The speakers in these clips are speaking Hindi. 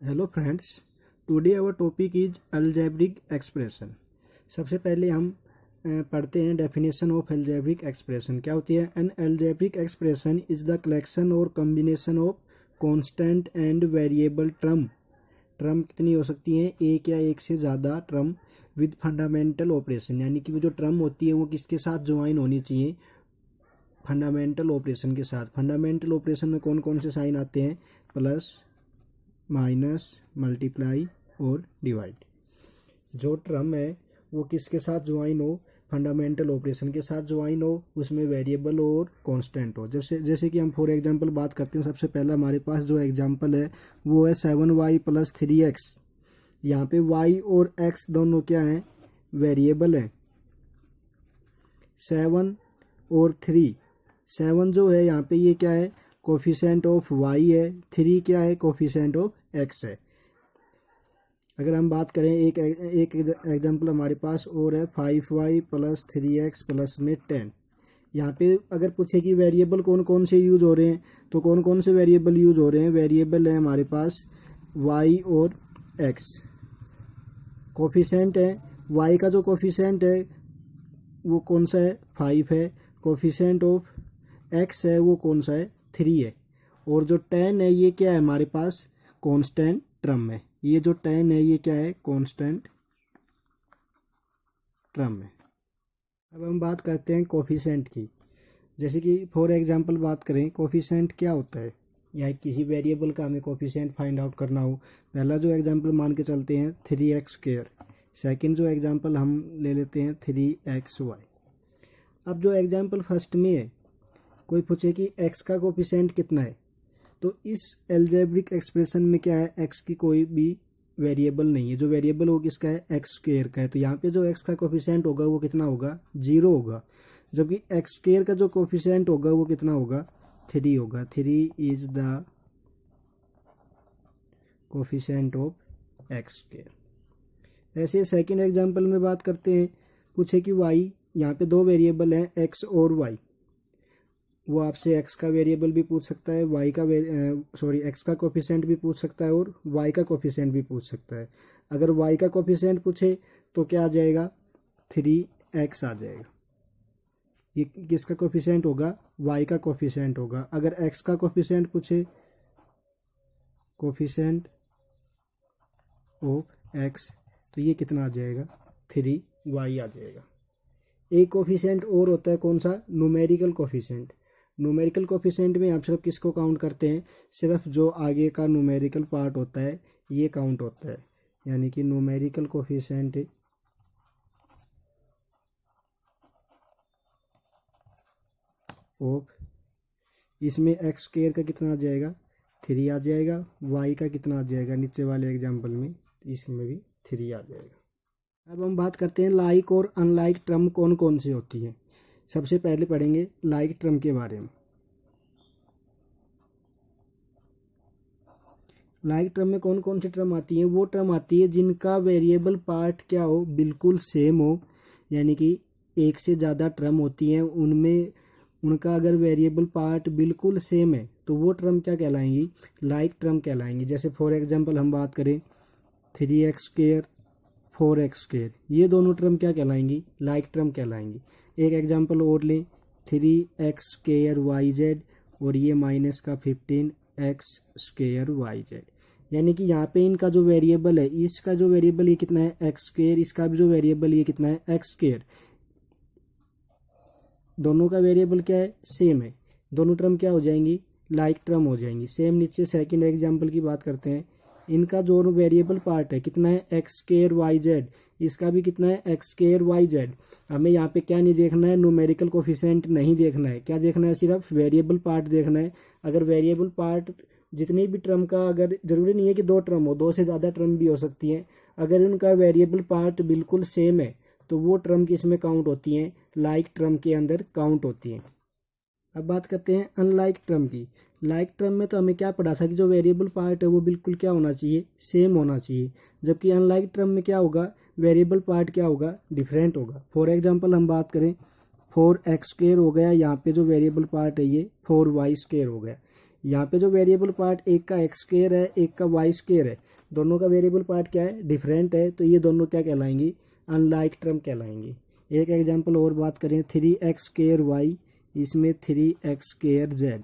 Hello friends, today our topic is algebraic expression. सबसे पहले हम पढ़ते हैं डेफिनेशन ऑफ अलजेब्रिक एक्सप्रेशन। क्या होती है? An algebraic expression is the collection और combination of constant and variable term कितनी हो सकती हैं? एक या एक से ज़्यादा टर्म विद फंडामेंटल ऑपरेशन, यानी कि वो जो टर्म होती है वो किसके साथ ज्वाइन होनी चाहिए? फंडामेंटल ऑपरेशन के साथ। फंडामेंटल ऑपरेशन में कौन कौन से साइन आते हैं? प्लस, माइनस, मल्टीप्लाई और डिवाइड। जो टर्म है वो किसके साथ ज्वाइन हो? फंडामेंटल ऑपरेशन के साथ ज्वाइन हो, उसमें वेरिएबल और कांस्टेंट हो। जैसे कि हम फॉर एग्जांपल बात करते हैं। सबसे पहला हमारे पास जो एग्जांपल है वो है 7y + 3x। यहाँ पे y और x दोनों क्या हैं? वेरिएबल है। 7 और 3, 7 जो है यहाँ पे ये क्या है? कोफिशिएंट ऑफ y है। 3 क्या है? कोफिशिएंट ऑफ x है। अगर हम बात करें एक एग्जांपल हमारे पास और है 5y + 3x प्लस में 10। यहाँ पे अगर पूछे कि वेरिएबल कौन कौन से यूज हो रहे हैं, तो कौन कौन से वेरिएबल यूज हो रहे हैं? वेरिएबल है हमारे पास y और x। कोफिशिएंट है, y का जो कोफिशिएंट है वो कौन सा है? 5 है। कोफिशिएंट ऑफ x है वो कौन सा है? 3 है। और जो 10 है ये क्या है हमारे पास? कांस्टेंट टर्म है। ये जो 10 है ये क्या है? कांस्टेंट टर्म है। अब हम बात करते हैं कोफिशिएंट की। जैसे कि फॉर एग्जांपल बात करें, कोफिशिएंट क्या होता है? या किसी वेरिएबल का हमें कोफिशिएंट फाइंड आउट करना हो। पहला जो एग्जांपल मान के चलते हैं 3x²। सेकंड जो एग्जांपल हम ले लेते हैं 3xy। अब जो एग्जांपल फर्स्ट में है, कोई पूछे कि x का कोफिशिएंट कितना है, तो इस अलजेब्रिक एक्सप्रेशन में क्या है? x की कोई भी वेरिएबल नहीं है। जो वेरिएबल हो किसका है? x² का है। तो यहाँ पे जो x का कोफिशिएंट होगा वो कितना होगा? 0 होगा। जबकि x² का जो कोफिशिएंट होगा वो कितना होगा? 3 होगा। 3 is the coefficient of x²। ऐसे सेकेंड एग्जाम्पल में बात करते हैं। पूछे कि y, यहाँ पे दो वेरिएबल हैं x और y। वो आपसे x का वेरिएबल भी पूछ सकता है, x का कोफिशिएंट भी पूछ सकता है और y का कोफिशिएंट भी पूछ सकता है। अगर y का कोफिशिएंट पूछे तो क्या आ जाएगा? 3x आ जाएगा। ये किसका कोफिशिएंट होगा? y का कोफिशिएंट होगा। अगर x का कोफिशिएंट पूछे, कोफिशिएंट ऑफ x, तो ये कितना आ जाएगा? 3y आ जाएगा। एक कोफिशिएंट और होता है, कौन सा? Numerical coefficient. न्यूमेरिकल कोफिशिएंट में आप सिर्फ किसको काउंट करते हैं? सिर्फ जो आगे का न्यूमेरिकल पार्ट होता है ये काउंट होता है। यानी कि न्यूमेरिकल कोफिशिएंट ऑफ, इसमें x² का कितना आ जाएगा? 3 आ जाएगा। y का कितना आ जाएगा? नीचे वाले एग्जाम्पल में इसमें भी 3 आ जाएगा। अब हम बात करते हैं लाइक और अनलाइक टर्म कौन कौन सी होती है। सबसे पहले पढ़ेंगे लाइक टर्म के बारे में। लाइक टर्म में कौन कौन सी टर्म आती है? वो टर्म आती है जिनका वेरिएबल पार्ट क्या हो? बिल्कुल सेम हो। यानी कि एक से ज़्यादा टर्म होती हैं, उनमें उनका अगर वेरिएबल पार्ट बिल्कुल सेम है तो वो टर्म क्या कहलाएंगी? Like term कहलाएंगी। जैसे फॉर एग्जांपल हम बात करें 3x², 4x², ये दोनों टर्म क्या कहलाएंगी? Like term कहलाएंगी। एक एग्जांपल और लें, 3x²yz और ये माइनस का 15x²yz। यानी कि यहाँ पे इनका जो वेरिएबल है, इसका जो वेरिएबल ये कितना है? x²। इसका भी जो वेरिएबल ये कितना है? x²। दोनों का वेरिएबल क्या है? सेम है। दोनों टर्म क्या हो जाएंगी? लाइक टर्म हो जाएंगी। सेम नीचे सेकंड एग्जांपल की बात करते हैं। इनका जो वेरिएबल पार्ट है कितना है? x²yz। इसका भी कितना है? x²yz। हमें यहाँ पे क्या नहीं देखना है? न्यूमेरिकल कोफिशिएंट नहीं देखना है। क्या देखना है? सिर्फ वेरिएबल पार्ट देखना है। अगर वेरिएबल पार्ट जितनी भी टर्म का, अगर जरूरी नहीं है कि दो टर्म हो, दो से ज़्यादा टर्म भी हो सकती हैं, अगर उनका वेरिएबल पार्ट बिल्कुल सेम है तो वो टर्म किस में काउंट होती हैं? लाइक टर्म के अंदर काउंट होती हैं। अब बात करते हैं अनलाइक टर्म की। लाइक टर्म में तो हमें क्या पढ़ा था कि जो वेरिएबल पार्ट है वो बिल्कुल क्या होना चाहिए? सेम होना चाहिए। जबकि अनलाइक टर्म में क्या होगा? वेरिएबल पार्ट क्या होगा? डिफरेंट होगा। फॉर एग्जांपल हम बात करें 4x² हो गया, यहाँ पे जो वेरिएबल पार्ट है ये 4y² हो गया। यहाँ पे जो वेरिएबल पार्ट एक का एक्स स्क्वायर है, एक का वाई स्क्वायर है, दोनों का वेरिएबल पार्ट क्या है, डिफरेंट है, तो ये दोनों क्या कहलाएंगी, अनलाइक टर्म कहलाएंगी। एक एग्जांपल और बात करें, 3x² इसमें 3x²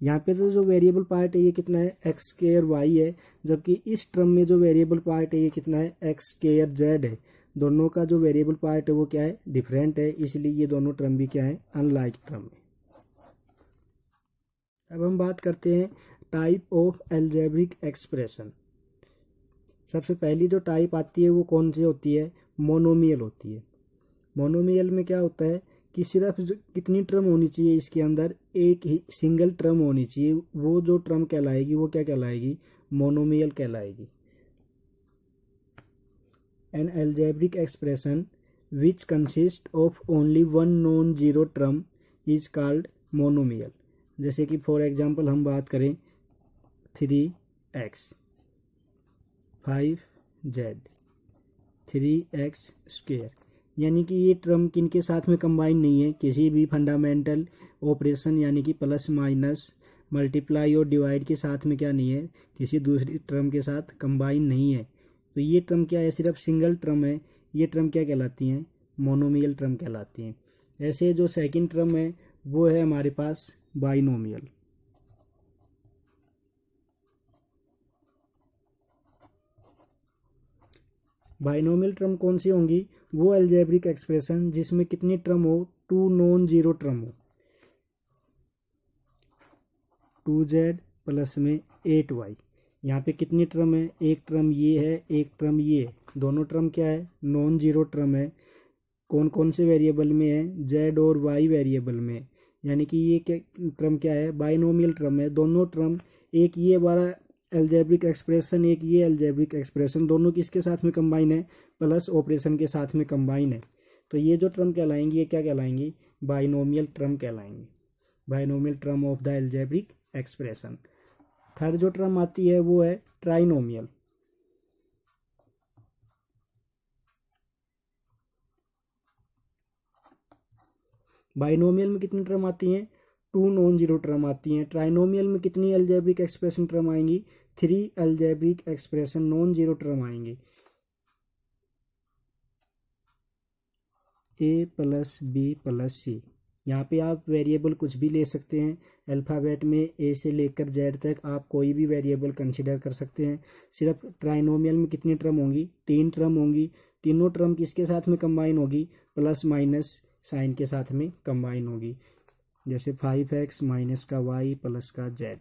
यहाँ पे तो जो वेरिएबल पार्ट है ये कितना है, x² है, जबकि इस टर्म में जो वेरिएबल पार्ट है ये कितना है, x² है। दोनों का जो वेरिएबल पार्ट है वो क्या है, डिफरेंट है, इसलिए ये दोनों टर्म भी क्या है, अनलाइक टर्म है। अब हम बात करते हैं टाइप ऑफ एल्जेब्रिक एक्सप्रेशन। सबसे पहली जो टाइप आती है वो कौन सी होती है, मोनोमियल होती है। मोनोमियल में क्या होता है कि सिर्फ कितनी टर्म होनी चाहिए इसके अंदर, एक ही सिंगल टर्म होनी चाहिए, वो जो टर्म कहलाएगी वो क्या कहलाएगी, मोनोमियल कहलाएगी। An algebraic expression which consist of only one non zero term is called monomial. जैसे कि फॉर एग्जांपल हम बात करें 3x 5z 3x², यानी कि ये टर्म किनके साथ में कंबाइन नहीं है, किसी भी फंडामेंटल ऑपरेशन यानी कि प्लस माइनस मल्टीप्लाई और डिवाइड के साथ में क्या नहीं है, किसी दूसरी टर्म के साथ कंबाइन नहीं है। तो ये टर्म क्या है, सिर्फ सिंगल टर्म है, ये टर्म क्या कहलाती हैं, मोनोमियल टर्म कहलाती हैं। ऐसे जो सेकंड टर्म है वो है हमारे पास बाइनोमियल। बाइनोमियल टर्म कौन सी होंगी, वो एल्जेब्रिक एक्सप्रेशन जिसमें कितनी टर्म हो, 2 नॉन जीरो टर्म हो, 2z प्लस में 8y। यहाँ पे कितनी टर्म है, एक टर्म ये है, एक टर्म ये है, दोनों टर्म क्या है, नॉन जीरो टर्म है। कौन कौन से वेरिएबल में है, z और y वेरिएबल में, यानी कि ये टर्म क्या है, बाइनोमियल टर्म है। दोनों टर्म, एक ये वाला एल्जेब्रिक एक्सप्रेशन, एक ये एल्जेब्रिक एक्सप्रेशन, दोनों किसके साथ में कंबाइन है, प्लस ऑपरेशन के साथ में कंबाइन है। तो ये जो टर्म कहलाएंगी ये क्या कहलाएंगी, बाइनोमियल टर्म कहलाएंगी, binomial term of the algebraic expression. Third जो टर्म आती है वो है ट्राइनोमियल। बाइनोमियल में कितनी टर्म आती हैं, 2 नॉन जीरो टर्म आती हैं। ट्राइनोमियल में कितनी एल्जेब्रिक एक्सप्रेशन टर्म आएंगी, 3 algebraic expression non zero term आएंगी। a प्लस बी प्लस सी, यहाँ पे आप वेरिएबल कुछ भी ले सकते हैं, अल्फ़ाबेट में ए से लेकर जेड तक आप कोई भी वेरिएबल कंसिडर कर सकते हैं। सिर्फ ट्राइनोमियल में कितनी टर्म होंगी, 3 टर्म होंगी। तीनों टर्म किसके साथ में कंबाइन होगी, प्लस माइनस साइन के साथ में कंबाइन होगी। जैसे 5x माइनस का y प्लस का z,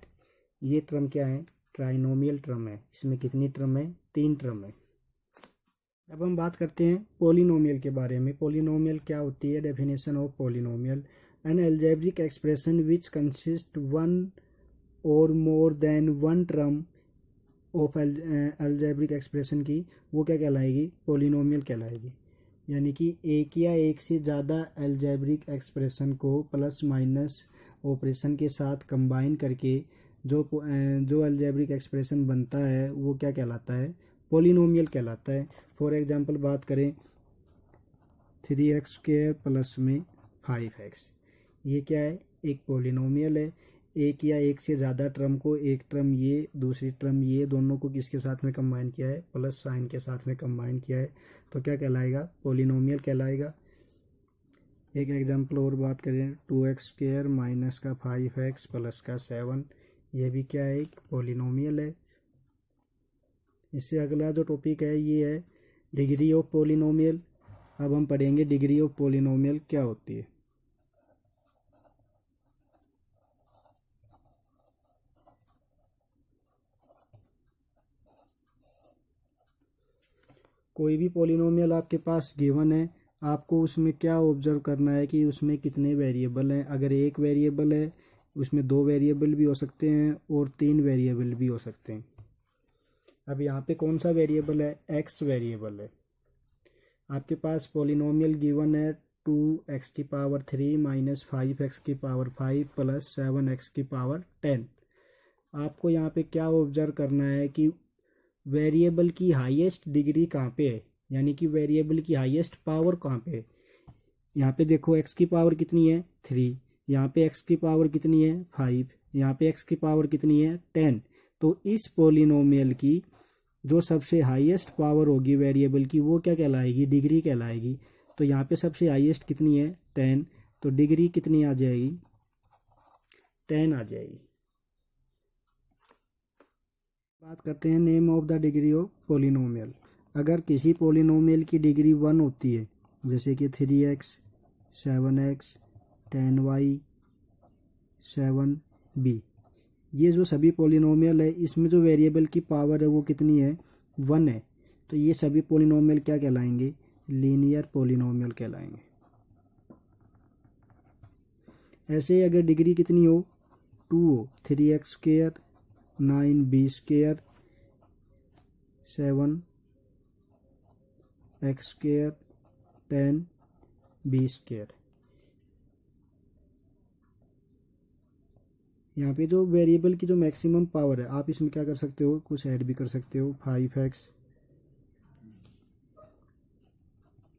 ये टर्म क्या है, ट्राइनोमियल टर्म है। इसमें कितनी टर्म है, 3 टर्म है। अब हम बात करते हैं पॉलिनोमियल के बारे में। पॉलिनोमियल क्या होती है, definition of polynomial, an algebraic expression which consist one और more than one term of algebraic expression की, वो क्या कहलाएगी, पॉलिनोमियल कहलाएगी। यानी कि एक या एक से ज़्यादा एल्जेब्रिक एक्सप्रेशन को प्लस माइनस ऑपरेशन के साथ कंबाइन करके जो एल्जेब्रिक एक्सप्रेशन बनता है वो क्या कहलाता है, पॉलिनोमियल कहलाता है। फॉर एग्जांपल बात करें 3x² प्लस में 5x, ये क्या है, एक पॉलिनोमियल है। एक या एक से ज़्यादा टर्म को, एक टर्म ये दूसरी टर्म ये, दोनों को किसके साथ में कंबाइन किया है, प्लस साइन के साथ में कंबाइन किया है, तो क्या कहलाएगा, पॉलिनोमियल कहलाएगा। एक एग्जांपल और बात करें 2x² माइनस का 5x प्लस का 7, ये भी क्या है, एक पॉलिनोमियल है। इससे अगला जो टॉपिक है ये है डिग्री ऑफ पॉलिनोमियल। अब हम पढ़ेंगे डिग्री ऑफ पॉलिनोमियल क्या होती है। कोई भी पॉलिनोमियल आपके पास गिवन है, आपको उसमें क्या ऑब्जर्व करना है कि उसमें कितने वेरिएबल हैं। अगर एक वेरिएबल है, उसमें 2 वेरिएबल भी हो सकते हैं और 3 वेरिएबल भी हो सकते हैं। अब यहाँ पे कौन सा वेरिएबल है, x वेरिएबल है। आपके पास पॉलिनोमियल गिवन है 2x³ minus 5x5 plus 7x10। आपको यहाँ पे क्या ऑब्जर्व करना है कि वेरिएबल की हाईएस्ट डिग्री कहाँ पे है, यानी कि वेरिएबल की हाईएस्ट पावर कहाँ पे है। यहाँ पे देखो x की पावर कितनी है, 3, यहाँ पे x की पावर कितनी है, 5, यहाँ पे x की पावर कितनी है 10। तो इस पोलिनोमियल की जो सबसे हाईएस्ट पावर होगी वेरिएबल की वो क्या कहलाएगी, डिग्री कहलाएगी। तो यहाँ पे सबसे हाईएस्ट कितनी है 10, तो डिग्री कितनी आ जाएगी 10 आ जाएगी। बात करते हैं name of the degree of polynomial. अगर किसी पोलिनोमियल की डिग्री 1 होती है, जैसे कि 3x 7x 10y 7b, ये जो सभी पोलिनोमियल है इसमें जो वेरिएबल की पावर है वो कितनी है 1 है, तो ये सभी पोलिनोमियल क्या कहलाएंगे, लीनियर पोलिनोमियल कहलाएंगे। ऐसे ही अगर डिग्री कितनी हो 2 हो, 3x square 9b square 7x square 10b square, यहाँ पे जो वेरिएबल की जो मैक्सिमम पावर है आप इसमें क्या कर सकते हो, कुछ ऐड भी कर सकते हो, 5x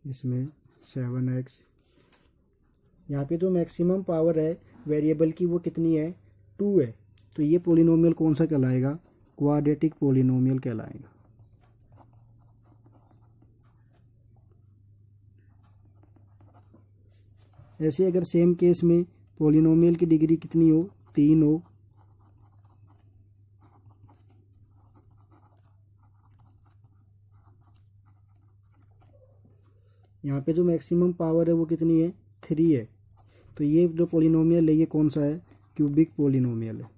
इसमें 7x, यहाँ पे जो मैक्सिमम पावर है वेरिएबल की वो कितनी है 2 है। तो ये पोलिनोमियल कौन सा कहलाएगा, क्वाड्रेटिक पोलिनोमियल कहलाएगा। ऐसे अगर सेम केस में पोलिनोमियल की डिग्री कितनी हो 3 हो, यहाँ पे जो मैक्सिमम पावर है वो कितनी है 3 है, तो ये जो पोलिनोमियल है ये कौन सा है, क्यूबिक पोलिनोमियल है।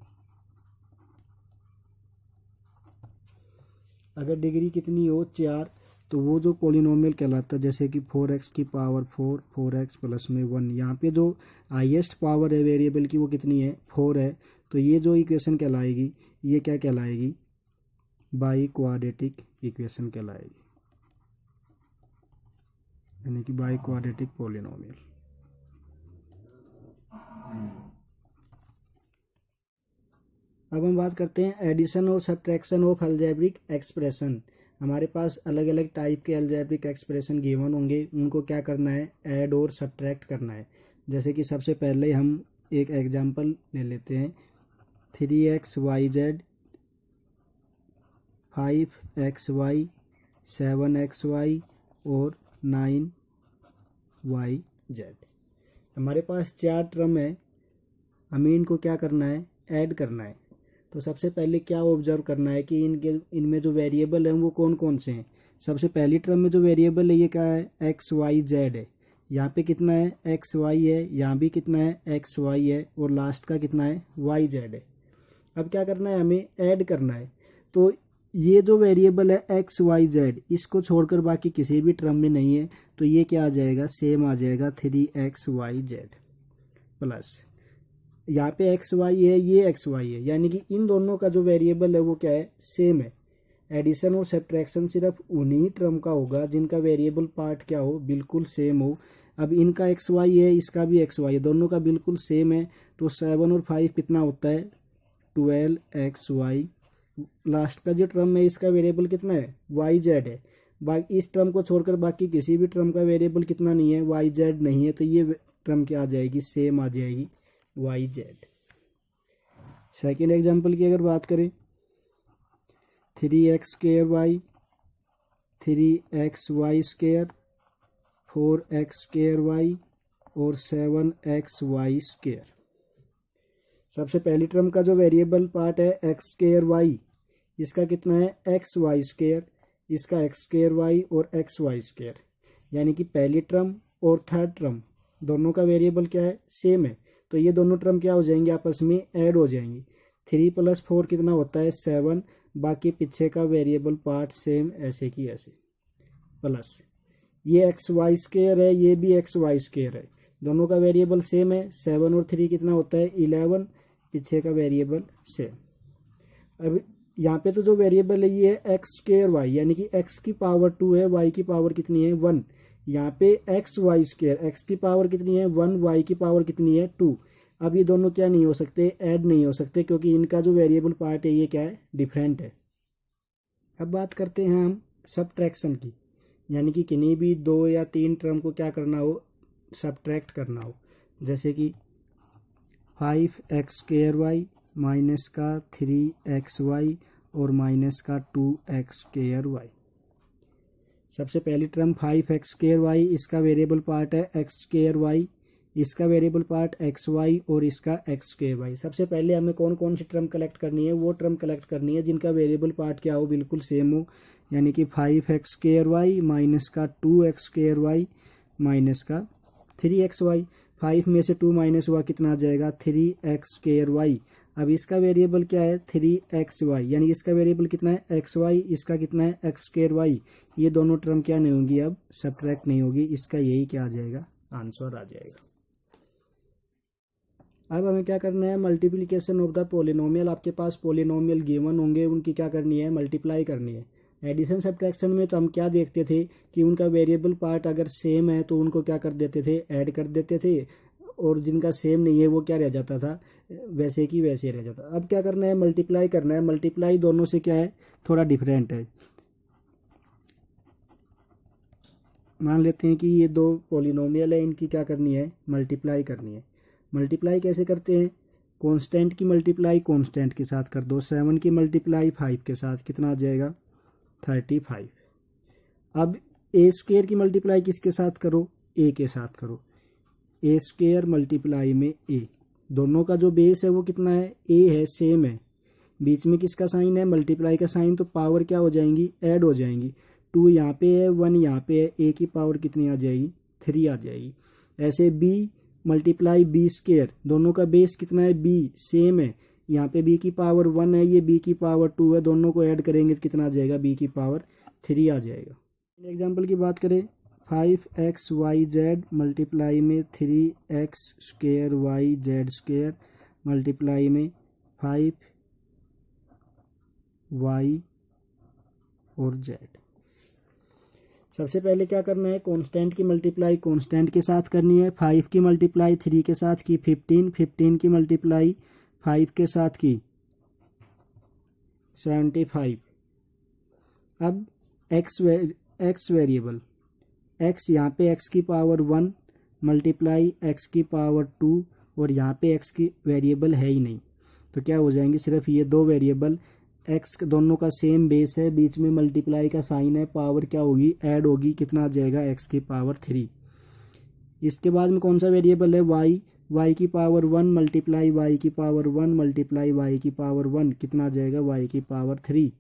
अगर डिग्री कितनी हो 4, तो वो जो पोलिनोमियल कहलाता है, जैसे कि 4x की पावर 4 4x प्लस में 1, यहाँ पे जो हाईएस्ट पावर है वेरिएबल की वो कितनी है 4 है, तो ये जो इक्वेशन कहलाएगी ये क्या कहलाएगी, बाई क्वाड्रेटिक इक्वेशन कहलाएगी, यानी कि बाई क्वाड्रेटिक पोलिनोमियल। अब हम बात करते हैं एडिशन और सब्ट्रैक्शन ऑफ अलजेब्रिक एक्सप्रेशन। हमारे पास अलग अलग टाइप के अलजेब्रिक एक्सप्रेशन गिवन होंगे, उनको क्या करना है, ऐड और सब्ट्रैक्ट करना है। जैसे कि सबसे पहले हम एक एग्जांपल ले लेते हैं, 3xyz 5xy 7xy और 9yz। हमारे पास 4 टर्म है, हमें इनको क्या करना है, ऐड करना है। तो सबसे पहले क्या ऑब्जर्व करना है कि इनमें जो वेरिएबल हैं वो कौन कौन से हैं। सबसे पहली टर्म में जो वेरिएबल है ये क्या है, xyz है, यहाँ पे कितना है xy है, यहाँ भी कितना है xy है, और लास्ट का कितना है yz है। अब क्या करना है, हमें ऐड करना है। तो ये जो वेरिएबल है xyz, इसको छोड़कर बाकी किसी भी टर्म में नहीं है, तो ये क्या आ जाएगा, सेम आ जाएगा 3xyz प्लस यहाँ पे xy है, ये xy है, यानी कि इन दोनों का जो वेरिएबल है वो क्या है, सेम है। एडिशन और सब्ट्रैक्शन सिर्फ उन्हीं टर्म का होगा जिनका वेरिएबल पार्ट क्या हो, बिल्कुल सेम हो। अब इनका xy है, इसका भी xy है, दोनों का बिल्कुल सेम है, तो 7 और 5 कितना होता है 12xy। लास्ट का जो टर्म है इसका वेरिएबल कितना है yz है, बाकी इस टर्म को छोड़कर बाकी किसी भी टर्म का वेरिएबल कितना नहीं है, yz नहीं है, तो ये टर्म क्या आ जाएगी, सेम आ जाएगी yz। सेकेंड एग्जांपल की अगर बात करें, 3x square y 3xy square 4x square y और 7xy स्क्वायर। सबसे पहली टर्म का जो वेरिएबल पार्ट है x स्क्वायर y, इसका कितना है xy स्क्वायर, इसका x स्क्वायर y और xy स्क्वायर, यानी कि पहली टर्म और थर्ड टर्म दोनों का वेरिएबल क्या है, सेम है। तो ये दोनों टर्म क्या हो जाएंगे, आपस में ऐड हो जाएंगी। 3 + 4 कितना होता है 7, बाकी पीछे का वेरिएबल पार्ट सेम ऐसे की ऐसे, प्लस ये xy स्क्वायर है, ये भी xy स्क्वायर है, दोनों का वेरिएबल सेम है। 7 और 3 कितना होता है 11, पीछे का वेरिएबल सेम। अब यहाँ पे तो जो वेरिएबल है ये है x स्क्वायर y, यानी कि x की पावर 2 है, y की पावर कितनी है 1। यहाँ पे xy स्क्वायर, x की पावर कितनी है 1, y की पावर कितनी है 2। अब ये दोनों क्या नहीं हो सकते, ऐड नहीं हो सकते, क्योंकि इनका जो वेरिएबल पार्ट है ये क्या है, डिफरेंट है। अब बात करते हैं हम सब्ट्रैक्शन की, यानी कि किन्हीं भी 2 या 3 टर्म को क्या करना हो, सब्ट्रैक्ट करना हो। जैसे कि 5x स्क्वायर y माइनस का 3xy और माइनस का 2x²y। सबसे पहली टर्म 5x²y, इसका वेरिएबल पार्ट है x²y, इसका वेरिएबल पार्ट xy और इसका x²y। सबसे पहले हमें कौन कौन सी टर्म कलेक्ट करनी है, वो टर्म कलेक्ट करनी है जिनका वेरिएबल पार्ट क्या हो, बिल्कुल सेम हो, यानी कि 5x² माइनस का 2x² माइनस का 3xy। 5 में से 2 माइनस हुआ कितना आ जाएगा 3x²। अब इसका वेरिएबल क्या है 3xy, यानी इसका वेरिएबल कितना है xy, इसका कितना है x²y। ये दोनों टर्म क्या नहीं होंगी, अब सब्ट्रैक्ट नहीं होगी, इसका यही क्या आ जाएगा, आंसर आ जाएगा। अब हमें क्या करना है, मल्टीप्लिकेशन ऑफ द पोलिनोमियल। आपके पास पोलिनोमियल गिवन होंगे, उनकी क्या करनी है, मल्टीप्लाई करनी है। एडिशन सब्ट्रैक्शन में तो हम क्या देखते थे कि उनका वेरिएबल पार्ट अगर सेम है तो उनको क्या कर देते थे, ऐड कर देते थे, और जिनका सेम नहीं है वो क्या रह जाता था, वैसे की वैसे रह जाता। अब क्या करना है, मल्टीप्लाई करना है। मल्टीप्लाई दोनों से क्या है, थोड़ा डिफरेंट है। मान लेते हैं कि ये दो पोलिनोमियल है, इनकी क्या करनी है, मल्टीप्लाई करनी है। मल्टीप्लाई कैसे करते हैं, कांस्टेंट की मल्टीप्लाई कांस्टेंट के साथ कर दो। 7 की मल्टीप्लाई 5 के साथ कितना आ जाएगा 35। अब a² की मल्टीप्लाई किसके साथ करो, a के साथ करो। a² मल्टीप्लाई में a, दोनों का जो बेस है वो कितना है, a है, सेम है। बीच में किसका साइन है, मल्टीप्लाई का साइन, तो पावर क्या हो जाएंगी, ऐड हो जाएंगी। 2 यहाँ पे है, 1 यहाँ पे है, a की पावर कितनी आ जाएगी 3 आ जाएगी। ऐसे b मल्टीप्लाई b², दोनों का बेस कितना है b, सेम है। यहाँ पे b की पावर 1 है, ये b की पावर 2 है, दोनों को ऐड करेंगे तो कितना आ जाएगा, b की पावर 3 आ जाएगा। एग्जाम्पल की बात करें, 5xyz मल्टीप्लाई में 3x²yz² मल्टीप्लाई में 5y और z। सबसे पहले क्या करना है, कांस्टेंट की मल्टीप्लाई कांस्टेंट के साथ करनी है। 5 की मल्टीप्लाई 3 के साथ की 15, 15 की मल्टीप्लाई 5 के साथ की 75। अब x वेरिएबल, x यहाँ पे x की पावर 1 मल्टीप्लाई x की पावर 2, और यहाँ पे x की वेरिएबल है ही नहीं, तो क्या हो जाएंगे, सिर्फ ये दो वेरिएबल, x दोनों का सेम बेस है, बीच में मल्टीप्लाई का साइन है, पावर क्या होगी, ऐड होगी, कितना आ जाएगा x की पावर 3। इसके बाद में कौन सा वेरिएबल है, y की पावर 1 मल्टीप्लाई y की पावर 1 मल्टीप्लाई y की पावर 1, कितना आ जाएगा y की पावर 3।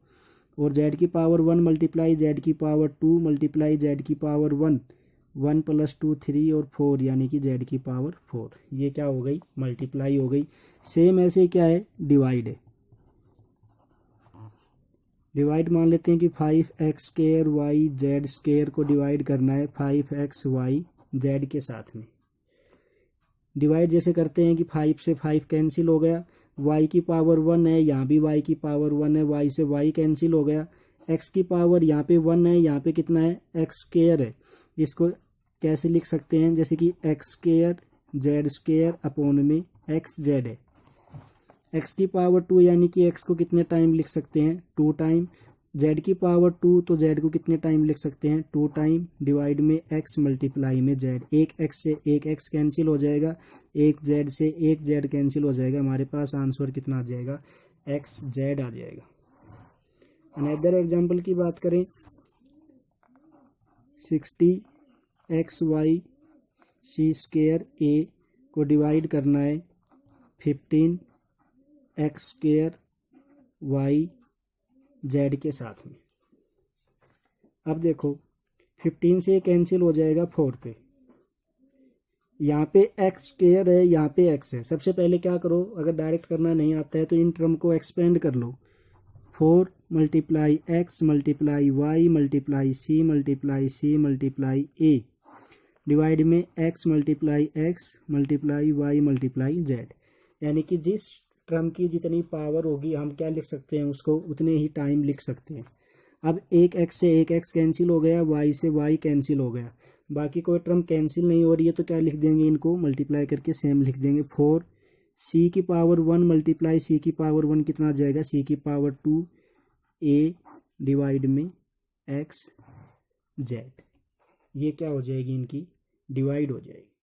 और z की पावर 1 मल्टीप्लाई z की पावर 2 मल्टीप्लाई z की पावर 1, 1 + 2 3 और 4, यानी कि z की पावर 4। ये क्या हो गई, मल्टीप्लाई हो गई। सेम ऐसे क्या है, डिवाइड है। डिवाइड मान लेते हैं कि 5x²yz² को डिवाइड करना है 5xyz के साथ में। डिवाइड जैसे करते हैं कि 5 से 5 कैंसिल हो गया, y की पावर 1 है, यहाँ भी y की पावर 1 है, y से y कैंसिल हो गया, x की पावर यहाँ पे 1 है, यहाँ पे कितना है x² है। इसको कैसे लिख सकते हैं, जैसे कि x² z² अपॉन में xz है। x की पावर 2 यानी कि x को कितने टाइम लिख सकते हैं, 2 टाइम। z की पावर 2 तो z को कितने टाइम लिख सकते हैं, 2 टाइम, डिवाइड में x मल्टीप्लाई में z। एक x से एक x कैंसिल हो जाएगा, एक z से एक z कैंसिल हो जाएगा, हमारे पास आंसर कितना आ जाएगा, xz आ जाएगा। अनदर एग्जाम्पल की बात करें, 60xy c² को डिवाइड करना है 15x²yz के साथ में। अब देखो 15 से कैंसिल हो जाएगा 4 पे, यहाँ पे x² है, यहाँ पे x है। सबसे पहले क्या करो, अगर डायरेक्ट करना नहीं आता है तो इन टर्म को एक्सपेंड कर लो। 4 multiply x multiply y multiply c multiply c multiply a, divide में x multiply x multiply y multiply z, यानी कि जिस टर्म की जितनी पावर होगी हम क्या लिख सकते हैं, उसको उतने ही टाइम लिख सकते हैं। अब एक x से एक x कैंसिल हो गया, y से y कैंसिल हो गया, बाकी कोई टर्म कैंसिल नहीं हो रही है, तो क्या लिख देंगे, इनको मल्टीप्लाई करके सेम लिख देंगे। 4 c की पावर 1 मल्टीप्लाई c की पावर 1, कितना आ जाएगा, c की पावर 2 a डिवाइड में x z। ये क्या हो जाएगी, इनकी डिवाइड हो जाएगी।